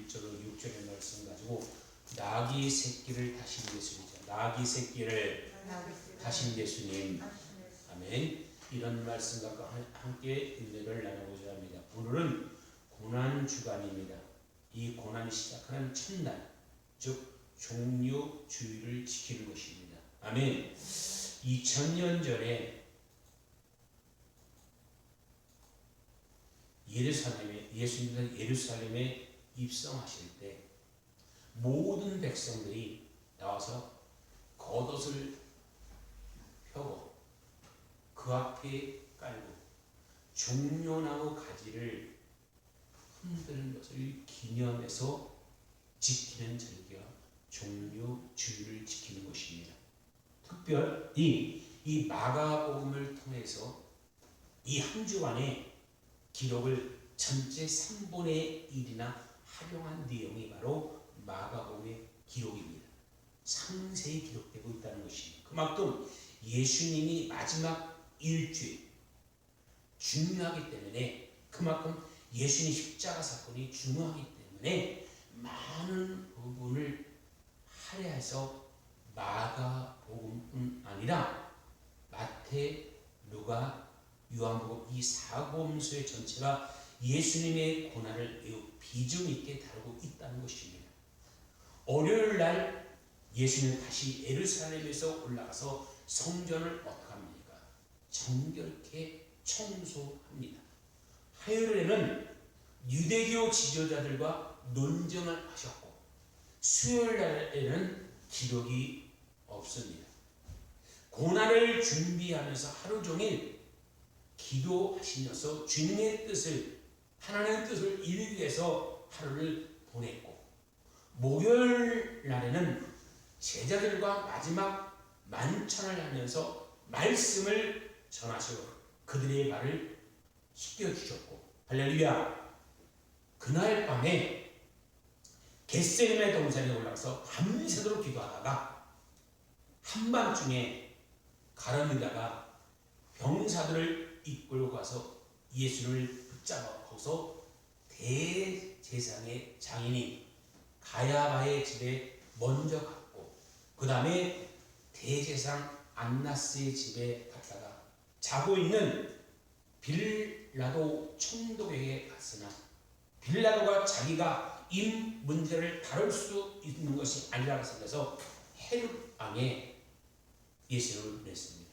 1절로 6절의 말씀 가지고 나귀 새끼를 다신 예수님이죠. 나귀 새끼를 다신 예수님. 아멘. 이런 말씀 갖고 함께 은혜를 나누고자 합니다. 오늘은 고난 주간입니다. 이 고난이 시작하는 첫날, 즉 종려 주일을 지키는 것입니다. 아멘. 2000년 전에 예수님께서 예루살렘에 입성하실 때 모든 백성들이 나와서 겉옷을 펴고 그 앞에 깔고 종려나무 가지를 흔드는 것을 기념해서 지키는 절기가 종려주일을 지키는 것입니다. 특별히 이 마가복음을 통해서 이 한 주간의 기록을 전체 3분의 1이나 활용한 내용이 바로 마가복음의 기록입니다. 상세히 기록되고 있다는 것입니다. 그만큼 예수님이 마지막 일주일 중요하기 때문에, 그만큼 예수님 십자가 사건이 중요하기 때문에 많은 부분을 할애해서 마가복음뿐 아니라 마태, 루가, 요한복음 이 사복음서의 전체가 예수님의 고난을 매우 비중 있게 다루고 있다는 것입니다. 월요일 날 예수님은 다시 예루살렘에서 올라가서 성전을 어떻게 합니까? 정결케 청소합니다. 화요일에는 유대교 지도자들과 논쟁을 하셨고, 수요일 날에는 기록이 없습니다. 고난을 준비하면서 하루 종일 기도하시면서 주님의 뜻을, 하나님의 뜻을 이루기 위해서 하루를 보냈고, 목요일 날에는 제자들과 마지막 만찬을 하면서 말씀을 전하시고 그들의 발을 씻겨주셨고, 할렐루야. 그날 밤에 겟세마네 동산에 올라가서 밤새도록 기도하다가 한밤중에 가룟유다가 병사들을 이끌고 가서 예수를 붙잡아서 대제사장의 장인인 가야바의 집에 먼저 갔고, 그 다음에 대제사장 안나스의 집에 갔다가 자고 있는 빌라도 총독에게 갔으나 빌라도가 자기가 이 문제를 다룰 수 있는 것이 아니라고 생각해서 헤롯 왕에 예수를 보냈습니다.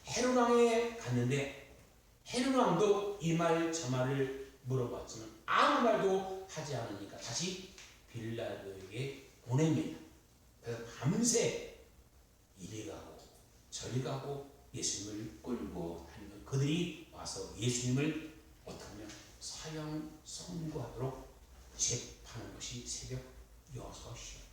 헤롯 왕에 갔는데 헤롯 왕도 이 말 저 말을 물어봤지만 아무 말도 하지 않으니까 다시 빌라도에게 보냅니다. 그래서 밤새 이리 가고 저리 가고 예수님을 끌고 다니는 그들이 와서 예수님을 어떻게 하면 사형 선고하도록 재판한 것이 새벽 6시였다.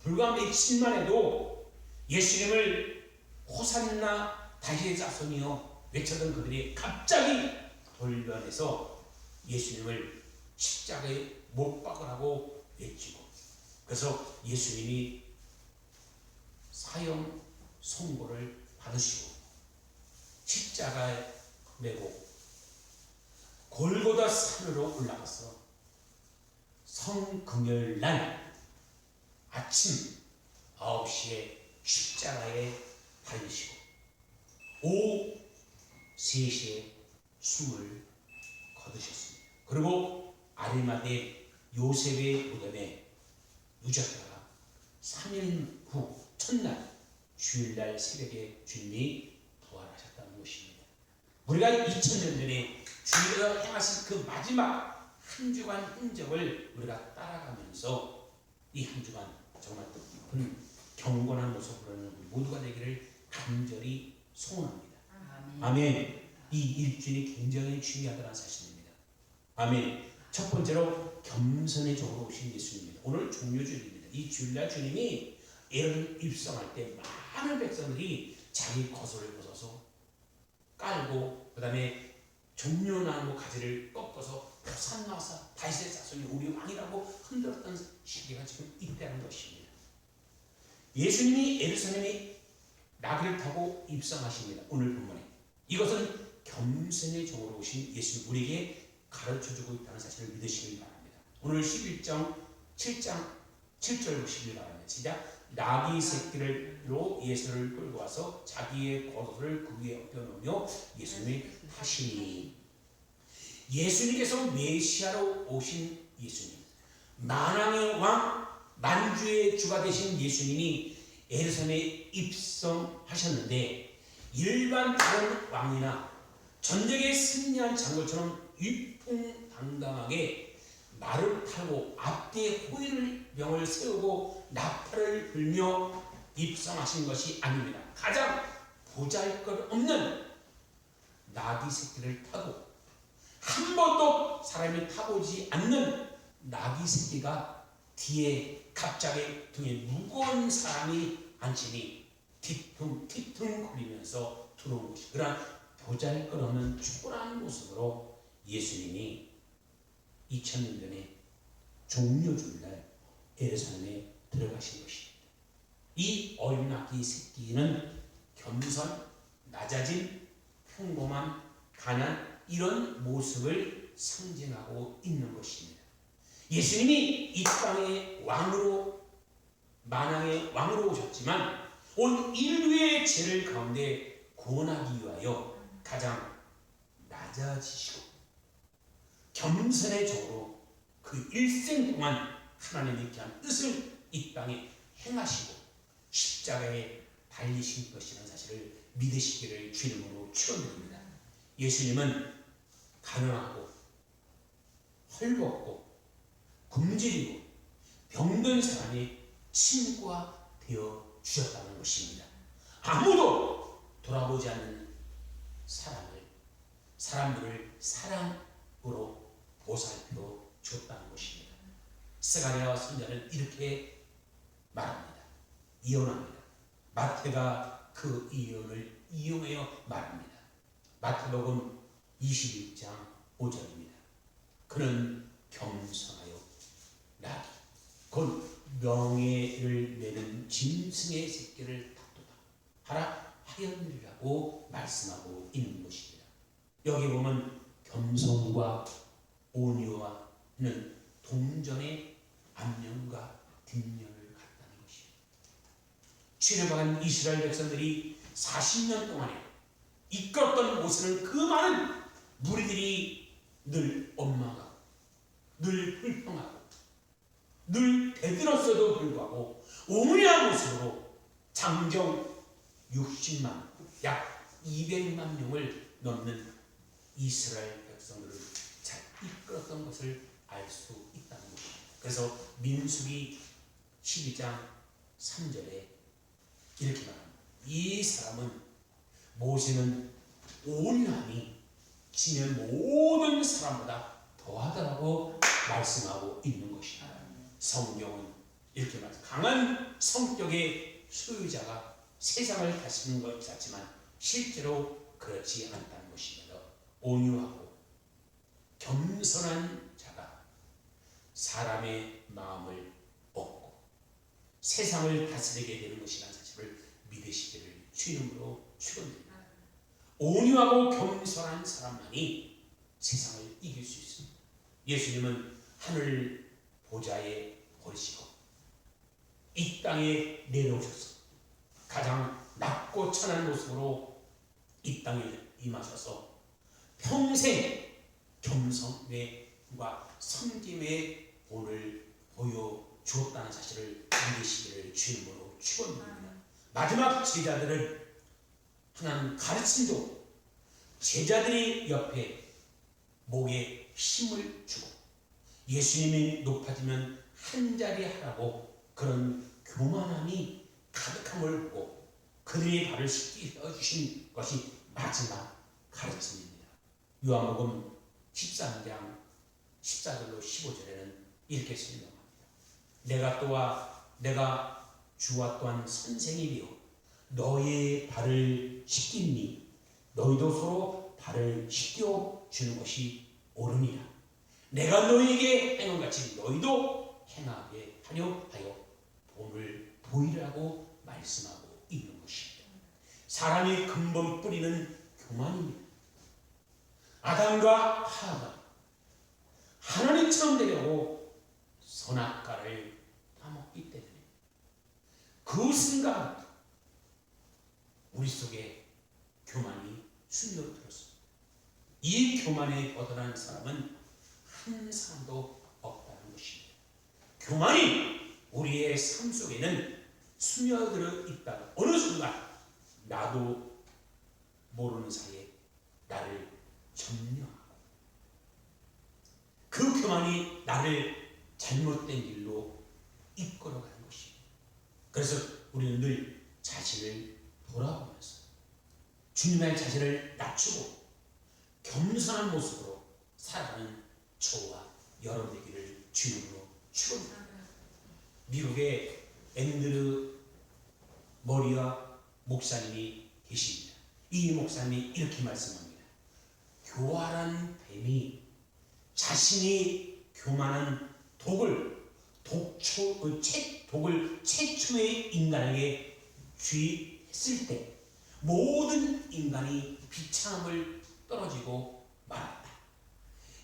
불과 며칠만 해도 예수님을 호산나 다윗의 자손이여 외쳤던 그들이 갑자기 돌변해서 예수님을 십자가에 못 박으라고 외치고, 그래서 예수님이 사형 선고를 받으시고 십자가에 메고 골고다 산으로 올라가서 성금요일날 아침 9시에 십자가에 달리시고 오후 3시에 숨을 거두셨습니다. 그리고 아리마대 요셉의 무덤에 누졌다가 3일 후 첫날 주일날 새벽에 주님이 부활하셨다는 것입니다. 우리가 2000년 전에 주님께서 행하신 그 마지막 한 주간 흔적을 우리가 따라가면서 이 한 주간 정말 뜻깊은 경건한 모습으로 우리 모두가 되기를 간절히 소원합니다. 아멘. 이 일주일이 굉장히 중요하다는 사실입니다. 아멘. 첫 번째로 겸손의 종으로 오신 예수님입니다. 오늘 종려주일입니다. 이 주일날 주님이 예루살렘 입성할 때 많은 백성들이 자기 겉옷을 벗어서 깔고, 그 다음에 종려나무 가지를 꺾어서 호산나서 다윗의 자손이 우리 왕이라고 흔들었던 시기가 지금 있다는 것입니다. 예수님이 예루살렘에 나귀를 타고 입성하십니다. 오늘 본문에 이것은 겸손의 종으로 오신 예수님, 우리에게 가르쳐주고 있다는 사실을 믿으시길 바랍니다. 오늘 11장 7절 보시길 바랍니다. 시작. 나귀 새끼를로 예수를 끌고 와서 자기의 겉옷을 그 위에 엎겨놓으며 예수님이 타시니, 예수님께서 메시아로 오신 예수님, 만왕의 왕, 만주의 주가 되신 예수님이 예루살렘에 입성하셨는데, 일반 다른 왕이나 전쟁에 승리한 장군처럼 위풍당당하게 말을 타고 앞뒤에 호위병을 세우고 나팔을 불며 입성하신 것이 아닙니다. 가장 보잘것없는 나귀 새끼를 타고, 한 번도 사람이 타보지 않는 나귀 새끼가 뒤에 갑자기 등에 무거운 사람이 앉히니 뒤퉁 거리면서 들어온 것이, 그러한 보잘것없는 초라한 모습으로 예수님이 2000년 전에 종려주일날 예루살렘에 들어가신 것입니다. 이 어린 나귀 새끼는 겸손, 낮아진, 평범한, 가난, 이런 모습을 상징하고 있는 것입니다. 예수님이 이 땅의 왕으로, 만왕의 왕으로 오셨지만 온 인류의 죄를 가운데 구원하기 위하여 가장 낮아지시고 겸손해져로 그 일생 동안 하나님의 귀한 뜻을 이 땅에 행하시고 십자가에 달리신 것이라는 사실을 믿으시기를 주님으로 축원드립니다. 예수님은 가난하고 헐벗고 굶주리고 병든 사람이 친구가 되어 주셨다는 것입니다. 아무도 돌아보지 않는 사람들을 사랑으로 보살펴 줬다는 것입니다. 스가랴와 선지자는 이렇게 말합니다. 이언합니다. 마태가 그 이언을 이용하여 말합니다. 마태복음 21장 5절입니다. 그는 겸손하여 나귀 곧 명예를 내는 짐승의 새끼를 다투다 하라 하였느니라고 말씀하고 있는 것입니다. 여기 보면 겸손과 온유와는 동전의 앞면과 뒷면을 같다는 것입니다. 출애굽한 이스라엘 백성들이 40년 동안에 이끌었던 모세는 그 많은 무리들이 늘 원망하고 늘 불평하고 늘 대들었어도 불구하고 온유한 모습으로 장정 60만, 약 200만 명을 넘는 이스라엘 백성들을 잘 이끌었던 것을 알 수 있다는 것입니다. 그래서 민수기 12장 3절에 이렇게 말합니다. 이 사람은, 모세는 온유함이 지면 모든 사람보다 더하다라고 말씀하고 있는 것입니다. 성경은 이렇게 말합니다. 강한 성격의 소유자가 세상을 다스리는 것 같지만 실제로 그렇지 않다는 것입니다. 온유하고 겸손한 자가 사람의 마음을 얻고 세상을 다스리게 되는 것이라는 사실을 믿으시기를 주님으로 축원드립니다. 온유하고 겸손한 사람만이 세상을 이길 수 있습니다. 예수님은 하늘 보좌에 오르시고 이 땅에 내려오셔서 가장 낮고 천한 모습으로 이 땅에 임하셔서 평생 겸손과 섬김의 본을 보여주었다는 사실을 믿으시기를 주님으로 축원드립니다. 마지막 제자들은 하나님 가르침도 제자들이 옆에 목에 힘을 주고 예수님이 높아지면 한 자리 하라고 그런 교만함이 가득함을 보고 그들의 발을 씻겨 주신 것이 마지막 가르침입니다. 요한복음 13장 14절로 15절에는 이렇게 설명합니다. 내가 주와 또한 선생이 되어 너의 발을 씻기니 너희도 서로 발을 씻겨 주는 것이 옳으니라. 내가 너희에게 행한 같이 너희도 행하게 하려 하여 본을 보이라고 말씀하고 있는 것입니다. 사람이 근본 뿌리는 교만입니다. 아담과 하와 하늘처럼 되려고 선악과를 따먹기 때문에 그 순간 우리 속에 교만이 스며들었습니다. 이 교만에 벗어난 사람은 한 사람도 없다는 것입니다. 교만이 우리의 삶 속에는 스며들어 있다. 어느 순간 나도 모르는 사이에 나를 점령하고 그 교만이 나를 잘못된 길로 이끌어가는 것입니다. 그래서 우리는 늘 자신을 돌아보면서 주님의 자신을 낮추고 겸손한 모습으로 살아가는 저와 여러분 되기를 주님으로 축원합니다. 미국의 앤드류 머리와 목사님이 계십니다. 이 목사님이 이렇게 말씀합니다. 교활한 뱀이 자신이 교만한 독을 최초의 인간에게 쥐했을 때 모든 인간이 비참함을 떨어지고 말았다.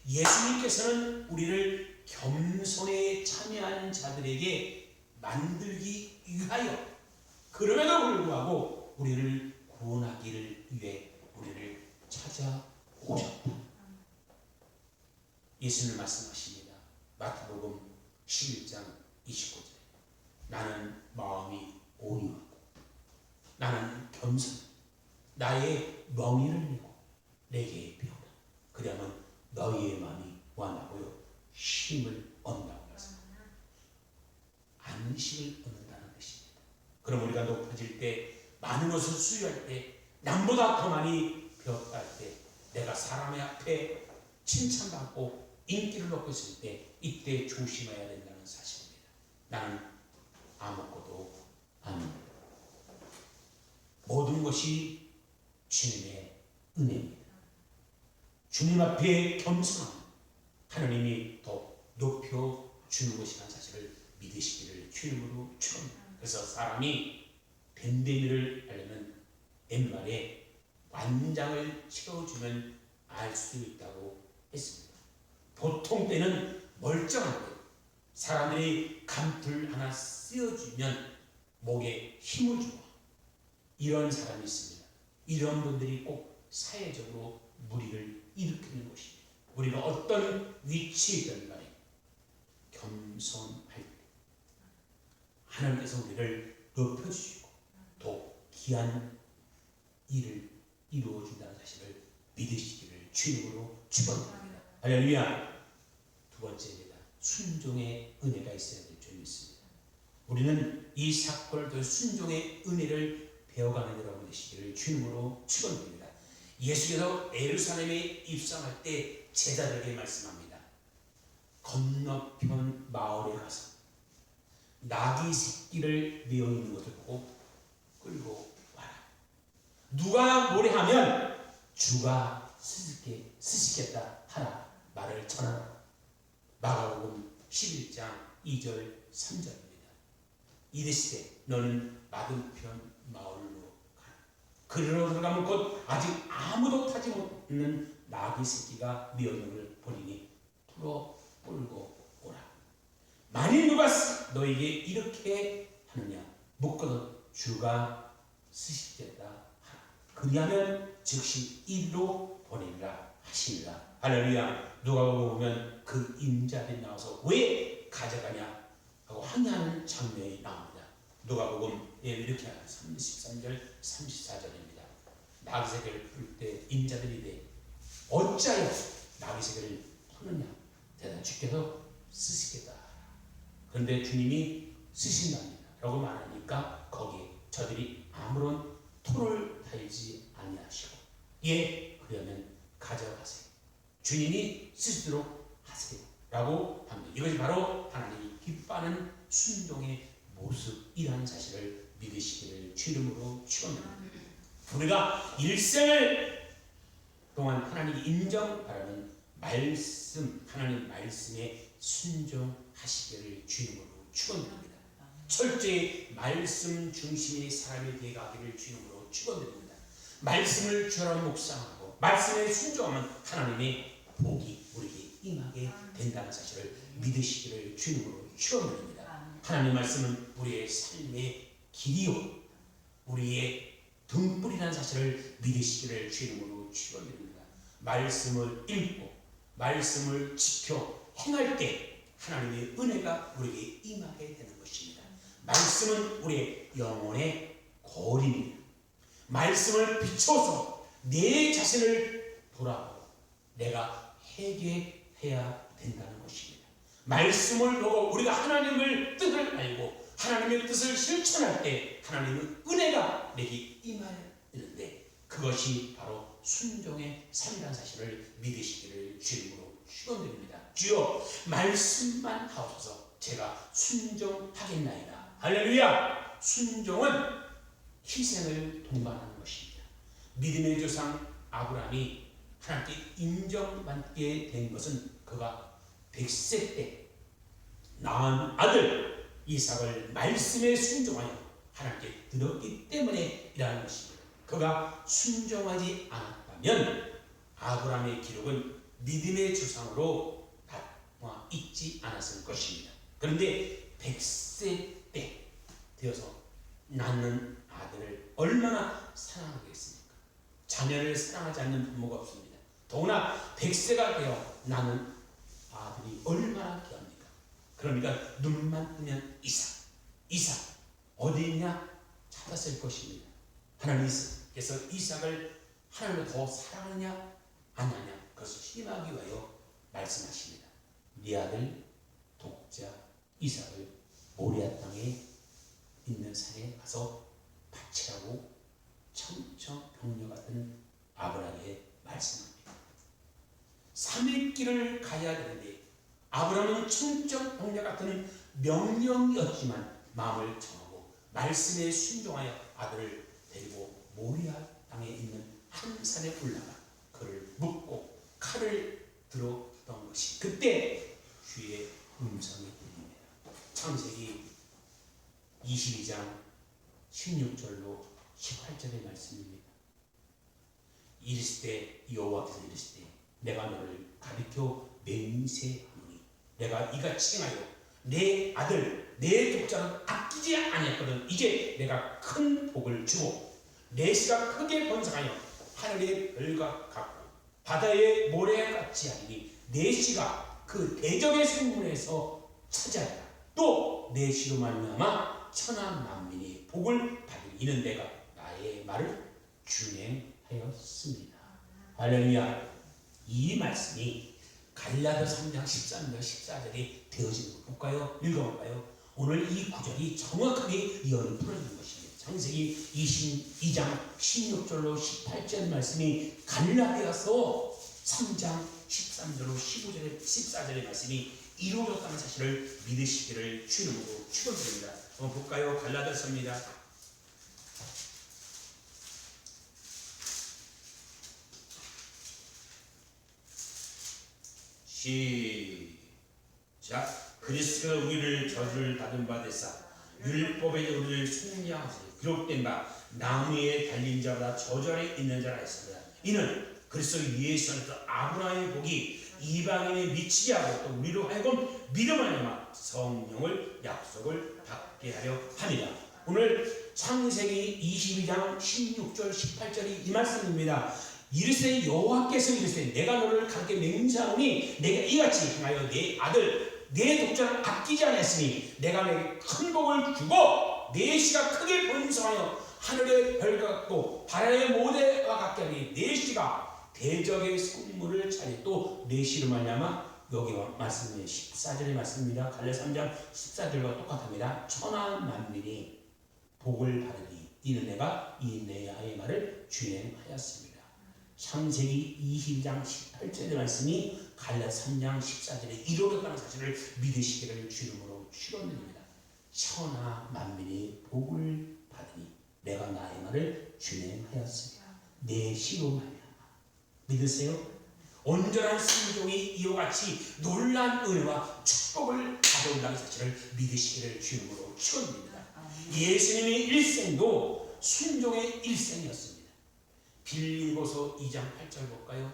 예수님께서는 우리를 겸손에 참여하는 자들에게 만들기 위하여 그럼에도 불구하고 우리를 구원하기를 위해 우리를 찾아오셨다. 예수님 말씀하십니다. 마태복음 11장 29절에 나는 마음이 온유하고 나는 겸손 나의 멍에를 메고 내게 배우라. 그러면 너희의 마음이 완하고요 힘을 얻는다고 말씀합니다. 안식을 얻는다는 것입니다. 그럼 우리가 높아질 때 많은 것을 수유할 때 남보다 더 많이 배웠다 할 때 내가 사람의 앞에 칭찬받고 인기를 얻고 있을 때 이때 조심해야 된다는 사실입니다. 나는 아무것도 아닙니다. 모든 것이 주님의 은혜입니다. 주님 앞에 겸손함 하나님이 더 높여주는 것이라는 사실을 믿으시기를 주님으로 축원합니다. 그래서 사람이 뱀뱀이를 알려면 옛말에 완장을 채워주면 알 수 있다고 했습니다. 보통 때는 멀쩡한데 사람들이 감풀 하나 씌워주면 목에 힘을 주고 이런 사람이 있습니다. 이런 분들이 꼭 사회적으로 무리를 일으키는 것입니다. 우리가 어떤 위치이든 간에 겸손할 때 하나님께서 우리를 높여주시고 또 귀한 일을 이루어준다는 사실을 믿으시기를 주님으로 축원합니다. 할렐루야. 두 번째입니다. 순종의 은혜가 있어야 될 줄 믿습니다. 우리는 이 사건을 통해 순종의 은혜를 배워가는 여러분 되시기를 주님으로 축원드립니다. 예수께서 예루살렘에 입성할 때 제자들에게 말씀합니다. 건너편 마을에 가서 나귀 새끼를 메어 있는 것을 보고 끌고 와라. 누가 뭐래 하면 주가 쓰시겠다 하라. 말을 전하라. 마가복음 11장 2절 3절입니다. 이르시되 너는 맞은편 마을로 가라. 그리로 들어가면 곧 아직 아무도 타지 못하는 나귀 새끼가 메어 있는 것을 보리니 풀어 끌고 오라. 만일 누가 너에게 이렇게 하느냐 묻거든 주가 쓰시겠다 하라. 그리하면 즉시 이리로 보내리라 하시니라. 할렐루야. 누가복음 보면 그 임자들이 나와서 왜 가져가냐 하고 항의하는 장면이 나옵니다. 누가복음 이렇게 하는 33절 34절입니다. 나귀새끼를 풀 때 임자들이 이르되 어찌하여 나귀새끼를 푸느냐 대답 주께서 쓰시겠다 하라. 그런데 주님이 쓰신답니다 라고 말하니까 거기에 저들이 아무런 토를 달지 아니하시고 예 그러면 가져가세요. 주님이 쓰시도록 하세요 라고 합니다. 이것이 바로 하나님이 기뻐하는 순종의 모습이라는 사실을 믿으시기를 주 이름으로 축원합니다. 우리가 일생을 동안 하나님이 인정하라는 말씀, 하나님 말씀에 순종하시기를 주 이름으로 축원드립니다. 철저히 말씀 중심의 사람이 되어가기를 주 이름으로 축원드립니다. 말씀을 주로 묵상하고 말씀에 순종하면 하나님의 복이 우리에게 임하게 된다는 사실을 믿으시기를 주님으로 축원드립니다. 하나님 말씀은 우리의 삶의 길이요 우리의 등불이라는 사실을 믿으시기를 주님으로 축원드립니다. 말씀을 읽고 말씀을 지켜 행할 때 하나님의 은혜가 우리에게 임하게 되는 것입니다. 말씀은 우리의 영혼의 거울입니다. 말씀을 비춰서 내 자신을 돌아보고 내가 회개해야 된다는 것입니다. 말씀을 보고 우리가 하나님의 뜻을 알고 하나님의 뜻을 실천할 때 하나님의 은혜가 내게 임하여 있는데 그것이 바로 순종의 삶이라는 사실을 믿으시기를 주님으로 축원드립니다. 주여 말씀만 하옵소서. 제가 순종하겠나이다. 할렐루야. 순종은 희생을 동반하는 것입니다. 믿음의 조상 아브라함이 하나님께 인정받게 된 것은 그가 100세 때 낳은 아들 이삭을 말씀에 순종하여 하나님께 드렸기 때문에이라는 것입니다. 그가 순종하지 않았다면 아브라함의 기록은 믿음의 조상으로 있지 않았을 것입니다. 그런데 100세 때 되어서 낳는 아들을 얼마나 사랑하겠습니까? 자녀를 사랑하지 않는 부모가 없습니다. 더구나 100세가 되어 낳는 아들이 얼마나 귀합니까? 그러니까 눈만 뜨면 이삭 어디 있냐 찾았을 것입니다. 하나님께서 이삭을 하나님을 더 사랑하냐 안 하냐 그것을 시험하기 위하여 말씀하십니다. 네 아들 독자 이삭을 모리아 땅에 있는 산에 가서 바치라고 청천벽력 같은 아브라함에게 말씀합니다. 3일 길을 가야 되는데 아브라함은 청천벽력 같은 명령이었지만 마음을 정하고 말씀에 순종하여 아들을 데리고 모리아 땅에 있는 한 산에 올라가 그를 묶고 칼을 들었던 것이 그때 주의 음성이 들립니다. 창세기 22장 16절로 18절의 말씀입니다. 이르시되 여호와께서 이르시되 내가 너를 가리켜 맹세하노니 내가 이같이 행하여 내 아들 내 독자는 아끼지 아니했거든. 이제 내가 큰 복을 주고 내 씨가 크게 번성하여 하늘의 별과 같고 바다의 모래같이 하리니 내 씨가 그 대적의 성문에서 차지하리라. 또 내 씨로 말미암아 천한 만민이 복을 받으리. 이는 내가 나의 말을 준행하였습니다. 할렐루야. 이 말씀이 갈라디아 3장 13절 14절이 되어지는 것 볼까요? 읽어볼까요? 오늘 이 구절이 정확하게 예언을 풀어주는 것입니다. 창세기 22장 16절로 18절 말씀이 갈라디아서 3장 13절로 15절에 14절의 말씀이 이루어졌다는 사실을 믿으시기를 주님으로 축원드립니다. 한번 볼까요? 갈라디아서입니다. 시작. 그리스도가 우리를 저주를 받은 바 되사 율법에 우리를 속량하시니 기록된 바 나무에 달린 자보다 저주 아래 있는 자라 했습니다. 이는 그리스도 예수 안에서 아브라함의 복이 이방인에 미치게 하고 또 우리로 하여금 믿음 안에만 성령을 약속을 받게 하려 합니다. 오늘 창세기 22장 16절 18절이 이 말씀입니다. 이르시되 여호와께서 이르시되 내가 너를 가르쳐 맹세하노니 내가 이같이 행하여 내 아들 내 독자를 아끼지 않았으니 내가 내게 큰 복을 주고 내 씨가 크게 번성하여 하늘의 별과 같고 바다의 모래와 같게 하니 내 씨가 대적의 성문을 차리. 또 내 씨로 말미암아 여기와 말씀이 14절의 말씀입니다. 갈라디아 3장 14절과 똑같습니다. 천한 만민이 복을 받으니 이는 내가 이 내야의 말을 준행하였습니다. 창세기 22장 18절의 말씀이 갈라디아 3장 14절에 이루어졌다는 사실을 믿으시기를 주님으로 축원드립니다. 천하 만민이 복을 받으니 내가 나의 말을 준행하였습니다. 내 씨로 말미암아 믿으세요? 온전한 순종이 이와 같이 놀라운 은혜와 축복을 가져온다는 사실을 믿으시기를 주님으로 축원드립니다. 예수님의 일생도 순종의 일생이었습니다. 빌립보서 2장 8절 볼까요?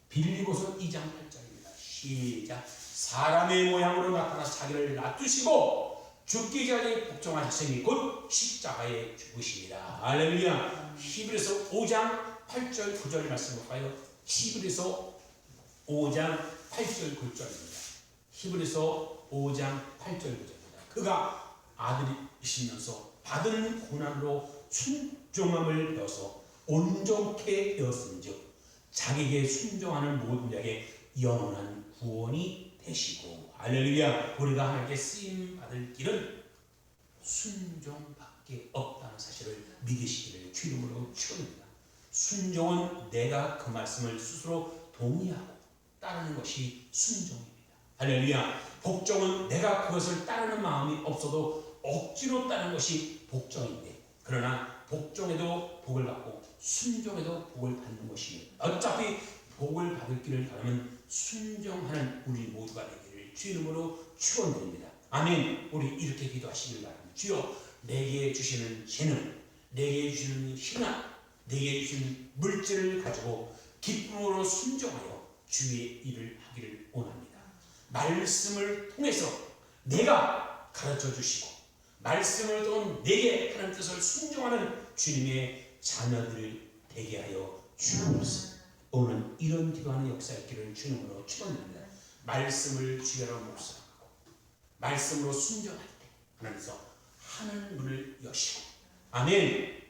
빌립보서 2장 8절입니다. 시작. 사람의 모양으로 나타나 자기를 낮추시고 죽기 전에 복종하셨으니 곧 십자가에 죽으시니라. 할렐루야. 히브리서 5장 8절 9절 말씀 볼까요? 히브리서 5장 8절 9절입니다. 히브리서 5장 8절 9절입니다. 그가 아들이시면서 받은 고난으로 순종함을 배워서 온전케 되었은즉 자기에게 순종하는 모든 자에게 영원한 구원이 되시고. 할렐루야. 우리가 하나님께 쓰임 받을 길은 순종밖에 없다는 사실을 믿으시기를 주 이름으로 축원합니다. 순종은 내가 그 말씀을 스스로 동의하고 따르는 것이 순종입니다. 할렐루야. 복종은 내가 그것을 따르는 마음이 없어도 억지로 따르는 것이 복종인데, 그러나 복종에도 복을 받고 순종에도 복을 받는 것입니다. 어차피 복을 받을 길을 가려면 순종하는 우리 모두가 되기를 주 이름으로 축원드립니다. 아멘. 우리 이렇게 기도하시길 바랍니다. 주여, 내게 주시는 재능, 내게 주시는 신앙, 내게 주시는 물질을 가지고 기쁨으로 순종하여 주의 일을 하기를 원합니다. 말씀을 통해서 내가 가르쳐 주시고 말씀을 통해 내게 하는 뜻을 순종하는 주님의 자녀들을 되게 하여 주옵소서. 오늘 이런 기도하는 역사의 길을 주님으로 축원합니다. 말씀을 주야로 묵상하고 말씀으로 순종할 때 하나님께서 하늘 문을 여시고, 아멘,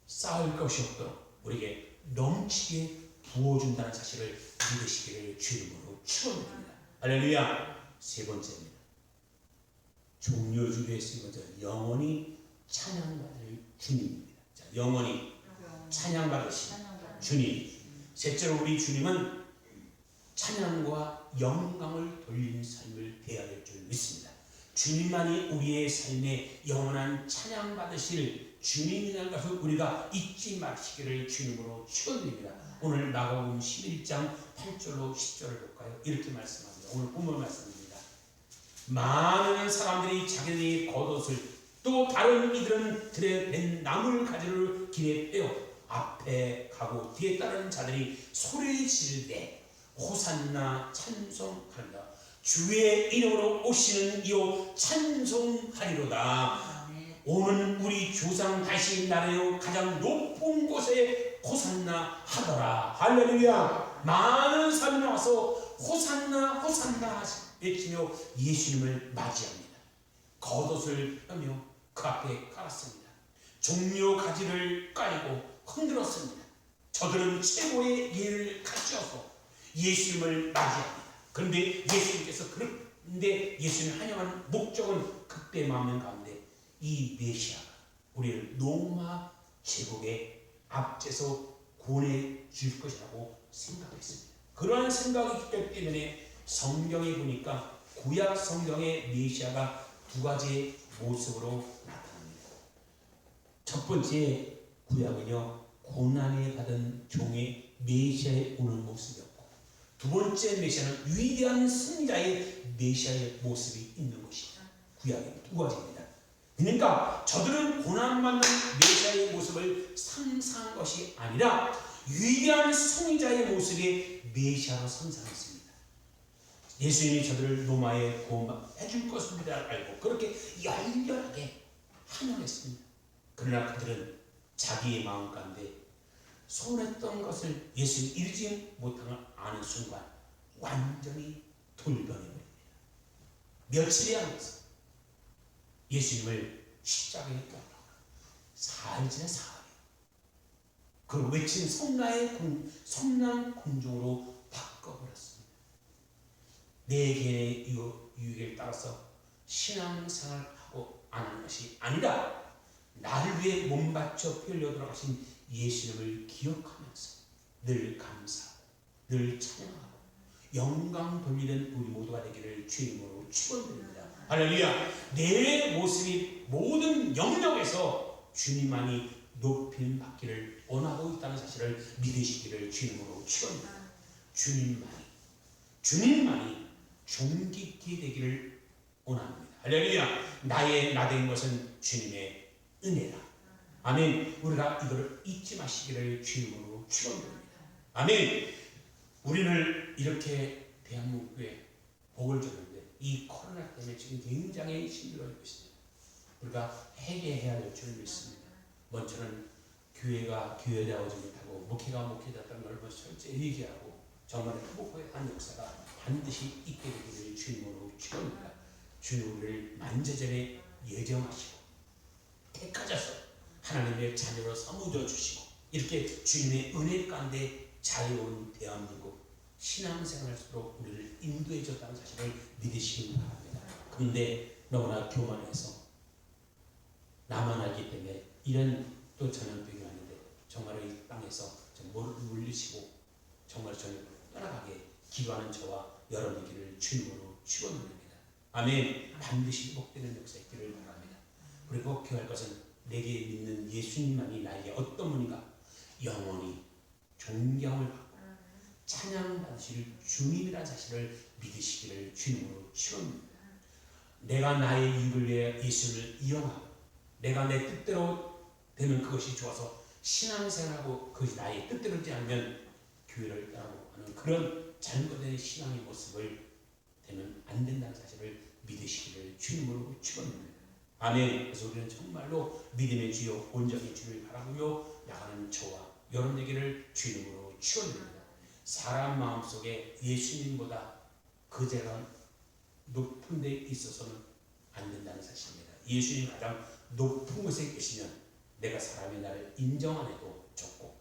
쌓을 것이 없도록 우리에게 넘치게 부어준다는 사실을 믿으시기를 주님으로 축원합니다. 할렐루야. 세 번째입니다. 종료주기의 세 번째, 영원히 찬양받을 주님입니다. 자, 영원히 찬양받으신 주님. 셋째로 우리 주님은 찬양과 영광을 돌리는 삶을 대해야 될 줄 믿습니다. 주님만이 우리의 삶에 영원한 찬양받으실 주님이라는 것을 우리가 잊지 마시기를 주님으로 축원드립니다. 오늘 마가복음 11장 8절로 10절을 볼까요? 이렇게 말씀합니다. 오늘 본문 말씀입니다. 많은 사람들이 자기들이 겉옷을 또 다른 이들은 들에 벤 나물 가지를 길에 빼어 앞에 가고 뒤에 따르는 자들이 소리 지르되 호산나 찬송하리라. 주의 이름으로 오시는 이요 찬송하리로다. 오는 우리 조상 다시 나라요 가장 높은 곳에 호산나 하더라. 할렐루야. 많은 사람이 와서 호산나 호산나 외치며 예수님을 맞이합니다. 겉옷을 펴며 그 앞에 깔았습니다. 종려 가지를 깔고 흔들었습니다. 저들은 최고의 예를 갖추어서 예수님을 맞이합니다. 그런데 예수님을 환영하는 목적은 극대 마음 가운데 이 메시아가 우리를 로마 제국의 앞에서 구원해 줄 것이라고 생각했습니다. 그러한 생각이 있기 때문에 성경에 보니까 구약 성경의 메시아가 두 가지 모습으로 나타납니다. 첫 번째 구약은요, 고난에 받은 종의 메시아에 오는 모습이었고, 두 번째 메시아는 위대한 승자의 메시아의 모습이 있는 것입니다. 구약의 두 가지입니다. 그러니까 저들은 고난받는 메시아의 모습을 상상한 것이 아니라 위대한 승자의 모습의 메시아로 상상했습니다. 예수님이 저들을 로마에 구원해 줄 것입니다 알고 그렇게 열렬하게 환영했습니다. 그러나 그들은 자기의 마음 가운데 소원했던 것을 예수님 이루지 못함을 아는 순간 완전히 돌변해버립니다. 며칠이 안 돼서 예수님을 십자가에 못 박아 사흘째 사흘 그 외친 성난 군중으로 바꿔버렸습니다. 내 개인의 유익을 따라서 신앙생활하고 안 하는 것이 아니라 나를 위해 몸 바쳐 피 흘려 돌아가신 예수님을 기억하면서 늘 감사하고 늘 찬양하고 영광 돌리는 우리 모두가 되기를 주님으로 축원드립니다. 할렐루야. 내 모습이 모든 영역에서 주님만이 높임 받기를 원하고 있다는 사실을 믿으시기를 주님으로 축원합니다. 주님만이 존귀케 되기를 원합니다. 할렐루야. 나의 나된 것은 주님의 은혜라. 아멘. 우리가 이걸 잊지 마시기를 주님으로 축원드립니다. 아멘. 우리를 이렇게 대한민국에 복을 줬는데 이 코로나 때문에 지금 굉장히 힘들어하고 있습니다. 우리가 회개해야 될 줄 믿습니다. 먼저는 교회가 교회다우지 못하고 목회가 목회다던 걸 철저히 얘기하고 정말 행복한 역사가 반드시 있게 되기를 주님으로 축원합니다. 주님 우리를 만재전에 예정하시고 택하셔서 하나님의 자녀로 삼으려 주시고 이렇게 주님의 은혜 가운데 자유로운 대한민국 신앙생활로 우리를 인도해 줬다는 사실을 믿으시기 바랍니다. 그런데 너무나 교만해서 나만 알기 때문에 이런 또 전염병이 왔는데 정말 이 땅에서 물리치고 정말 저를 떠나가게 기도하는 저와 여러분들을 주님으로 축원드립니다. 아멘. 반드시 복되는 역사 있기를 바랍니다. 그리고 기억할 것은 내게 믿는 예수님만이 나에게 어떤 분인가 영원히 존경을 받고 찬양받으실 주님이라는 사실을 믿으시기를 주님으로 축원합니다. 내가 나의 입을 위해 예수를 이용하고 내가 내 뜻대로 되면 그것이 좋아서 신앙생활하고 그것이 나의 뜻대로 되지 않으면 교회를 떠나고 하는 그런 잘못된 신앙의 모습을 되면 안 된다는 사실을 믿으시기를 주님으로 축원합니다. 아멘. 그래서 우리는 정말로 믿음의 주여 온전히 주를 바라보며 나가는 저와 여러분에게를 주님으로 축원합니다. 사람 마음속에 예수님보다 그제가 높은 데 있어서는 안 된다는 사실입니다. 예수님 가장 높은 곳에 계시면 내가 사람이 나를 인정 안 해도 좋고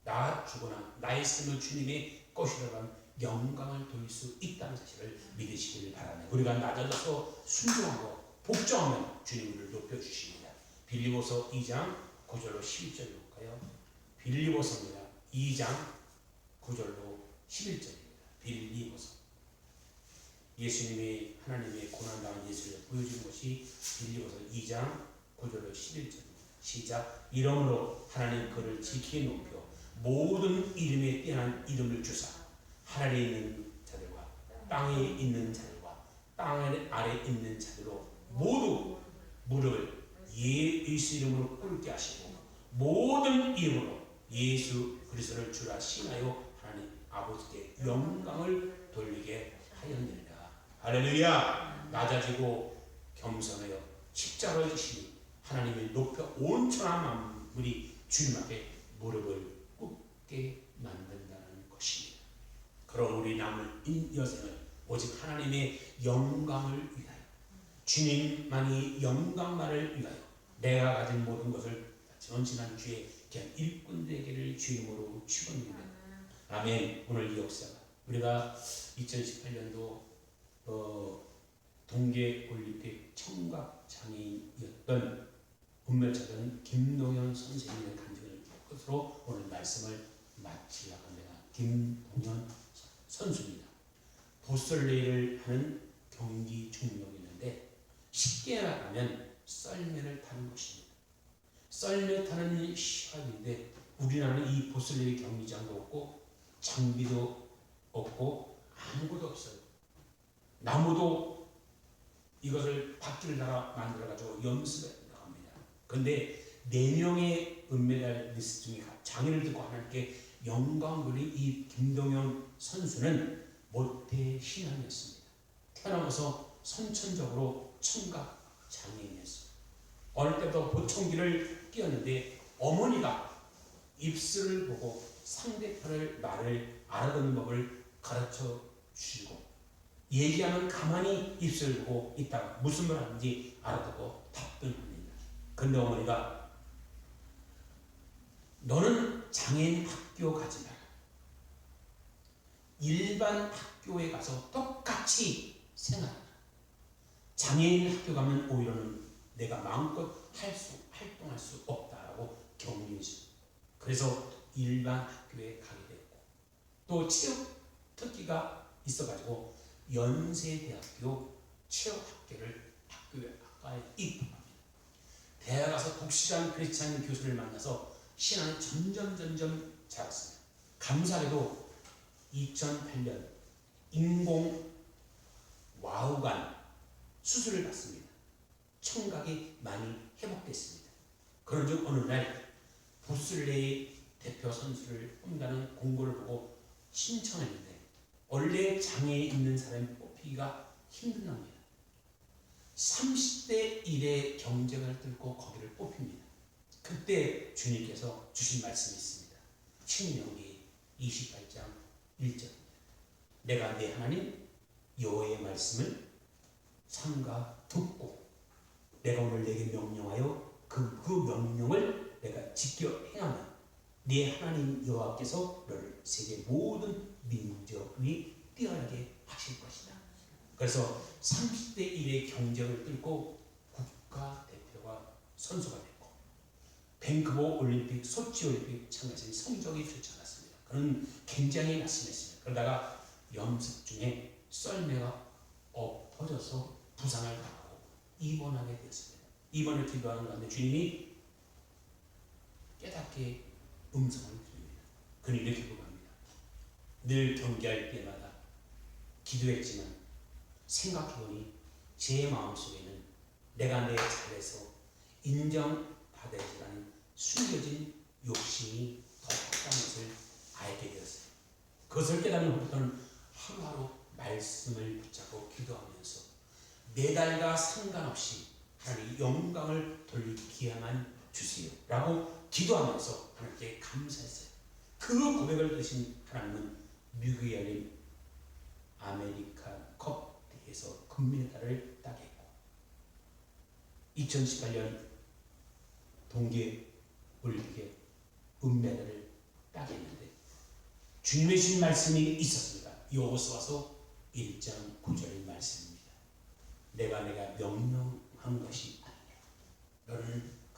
나 죽거나 나의 삶을 주님의 것이라는 영광을 돌릴 수 있다는 사실을 믿으시기를 바랍니다. 우리가 낮아져서 순종하고 복종하면 주님을 높여주십니다. 빌립보서 2장 9절로 11절 볼까요? 빌립보서입니다. 2장 9절로 11절입니다. 빌립보서 예수님이 하나님의 고난당한 예수를 보여준 것이 빌립보서 2장 9절로 11절입니다. 시작. 이러므로 하나님 그를 지키게 높여 모든 이름에 뛰어난 이름을 주사 하늘에 있는 자들과 땅에 있는 자들과 땅 아래 있는 자들로 모두 무릎을 예수 이름으로 꿇게 하시고 모든 이름으로 예수 그리스도를 주라 칭하여 하나님 아버지께 영광을 돌리게 하였느니라. 할렐루야. 낮아지고 겸손하여 십자가를 지시니 하나님을 높여 온천한 만물이 주님 앞에 무릎을 꿇게 만든다는 것입니다. 그럼 우리 남은 여생은 오직 하나님의 영광을 위하여 주님만이 영광만을 위하여 내가 가진 모든 것을 지난 주에 그냥 일꾼 되기를 주임으로 축원합니다. 아멘. 오늘 이 역사가 우리가 2018년도 동계올림픽 청각 장애인이었던 운명자던 김동현 선생님의 간증을 끝으로 오늘 말씀을 마치려고 합니다. 김동현 선수입니다. 보슬레이를 하는 경기 종목이었는데 쉽게 말하면 썰매를 타는 것입니다. 썰매 타는 시합인데 우리나라는 이 보슬레이 경기장도 없고 장비도 없고 아무것도 없어요. 나무도 이것을 바퀴를 달아 만들어가지고 연습을 합니다. 그런데 4명의 은메달리스트 중에 장애를 듣고 하나님께 영광 돌린 이 김동현 선수는 모태 신앙이었습니다. 태어나면서 선천적으로 청각 장애인이었어요. 어릴 때부터 보청기를 끼었는데 어머니가 입술을 보고 상대편의 말을 알아듣는 법을 가르쳐 주시고 얘기하면 가만히 입술을 보고 있다가 무슨 말 하는지 알아듣고 답변합니다. 근데 어머니가 너는 장애인 학교 가지 마라. 일반 학교에 가서 똑같이 생활하라. 장애인 학교 가면 오히려는 내가 마음껏 활동할 수 없다라고 격려했어요. 그래서 일반 학교에 가게 됐고 또 체육 특기가 있어가지고 연세대학교 체육학과에 입학합니다. 대학 가서 독실한 크리스찬 교수를 만나서 신앙이 점점 자랐습니다. 감사하게도 2008년 인공 와우관 수술을 받습니다. 청각이 많이 회복됐습니다. 그런 중 어느 날 보슬레이 대표 선수를 뽑는다는 공고를 보고 신청했는데 원래 장애에 있는 사람이 뽑히기가 힘든 겁니다. 30대 1의 경쟁을 뚫고 거기를 뽑힙니다. 그때 주님께서 주신 말씀이 있습니다. 신명기 28장 1절입니다. 내가 내 하나님 여호와의 말씀을 삼가 듣고 내가 오늘 내게 명령하여 그 명령을 내가 지켜 행하면 네 하나님 여호와께서 너를 세계 모든 민족 위 뛰어나게 하실 것이다. 그래서 30대 1의 경쟁을 뚫고 국가대표가 선수가 됐고 밴쿠버 올림픽, 소치 올림픽 참가했으니 성적이 좋지 않았습니다. 그는 굉장히 낙심했습니다. 그러다가 연습 중에 썰매가 엎어져서 부상을 당하고 입원하게 되었습니다. 입원을 기도하는 가운데 주님이 깨닫게 음성을 드립니다. 그는 이렇게 고백합니다. 늘 경기할 때마다 기도했지만 생각해보니 제 마음속에는 내가 내 잘해서 인정받아야지라는 숨겨진 욕심이 더 컸다는 것을 알게 되었어요. 그것을 깨닫는 후부터는 하루하루 말씀을 붙잡고 기도하면서 매달과 상관없이 하나님 영광을 돌릴 기회만 주세요 라고 기도하면서 하나님께 감사했어요. 그 고백을 들으신 하나님은 미국에 열린 아메리칸 컵에서 금메달을 따게 했고 2018년 동계 올림픽에 은메달을 따게 했는데 주님의 주신 말씀이 있었습니다. 여호수아서 1장 9절의 말씀입니다. 내가 명령한 것이 아니냐. 너는